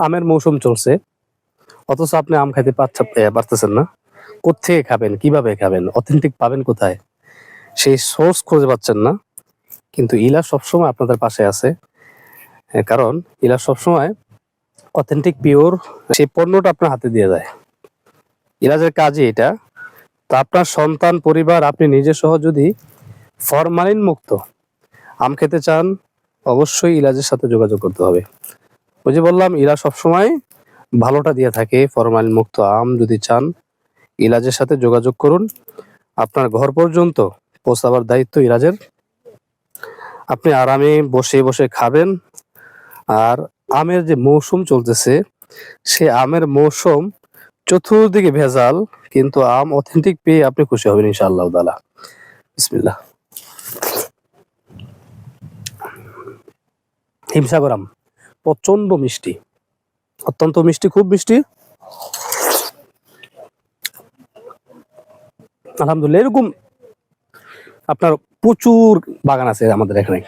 আমের মৌসুম চলছে, অথচ আপনি আম খাইতে পারতেছেন না। কোত্থেকে খাবেন, কিভাবে খাবেন, অথেন্টিক পাবেন কোথায়, সেই সোর্স খুঁজে পাচ্ছেন না। কিন্তু ইলা সবসময় আপনাদের পাশে আছে। কারণ ইলা সবসময় অথেন্টিক পিওর সেই পণ্যটা আপনার হাতে দিয়ে যায়। ইলাজের কাজই এটা। তো আপনার সন্তান, পরিবার, আপনি নিজে সহ যদি ফরমালিন মুক্ত আম খেতে চান, অবশ্যই ইলাজের সাথে যোগাযোগ করতে হবে। ওই যে বললাম, ইলা সবসময় ভালোটা দিয়ে থাকে। ফরমালিন মুক্ত আম যদি চান, ইলাজের সাথে যোগাযোগ করুন। আপনার ঘর পর্যন্ত পৌঁছাবার দায়িত্ব ইলাজের। আপনি আরামে বসে বসে খাবেন। আর আমের যে মৌসুম চলতেছে, সে আমের মৌসুম, চতুর্দিকে ভেজাল, কিন্তু আম অথেন্টিক পেয়ে আপনি খুশি হবেন ইনশাআল্লাহ তাআলা। বিসমিল্লাহ। হিমসাগর আম প্রচন্ড মিষ্টি, অত্যন্ত মিষ্টি, খুব মিষ্টি। আলহামদুলিল্লাহ, এরকম আপনার প্রচুর বাগান আছে আমাদের এখানে,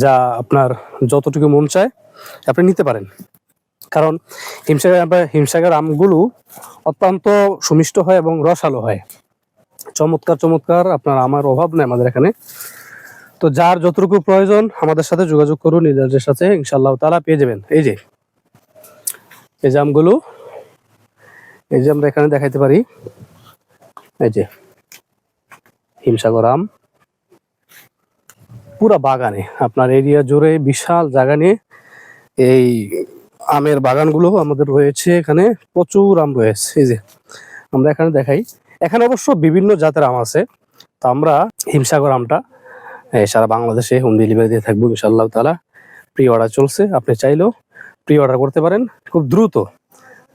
যা আপনার যতটুকু মন চায় আপনি নিতে পারেন। কারণ হিমসাগর আমগুলো অত্যন্ত সুমিষ্ট হয় এবং রসালো হয়। চমৎকার চমৎকার আপনার আমার অভাব নেই আমাদের এখানে। তো যার যতটুকু প্রয়োজন আমাদের সাথে যোগাযোগ করুন, ইলাজের সাথে ইনশাআল্লাহ তাআলা পেয়ে যাবেন। এই যে আমগুলো, এই যে আমরা এখানে দেখাইতে পারি, এই যে হিমসাগর আম পুরা বাগানে, আপনার এরিয়া জুড়ে বিশাল জায়গা নিয়ে এই আমের বাগানগুলো আমাদের রয়েছে। এখানে প্রচুর আম রয়েছে। এই যে আমরা এখানে দেখাই, এখানে অবশ্য বিভিন্ন জাতের আম আছে। তো আমরা হিমসাগর আমটা সারা বাংলাদেশে হোম ডেলিভারি দিয়ে থাকবো ইনশাআল্লাহ তাআলা। প্রি অর্ডার চলছে, আপনি চাইলেও প্রি অর্ডার করতে পারেন খুব দ্রুত।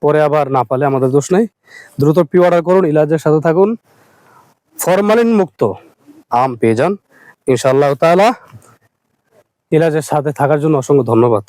পরে আবার না পালে আমাদের দোষ নাই, দ্রুত প্রি অর্ডার করুন, ইলাজের সাথে থাকুন, ফরমালিন মুক্ত আম পেয়ে যান ইনশাআল্লাহ তাআলা। ইলাজের সাথে থাকার জন্য অসংখ্য ধন্যবাদ।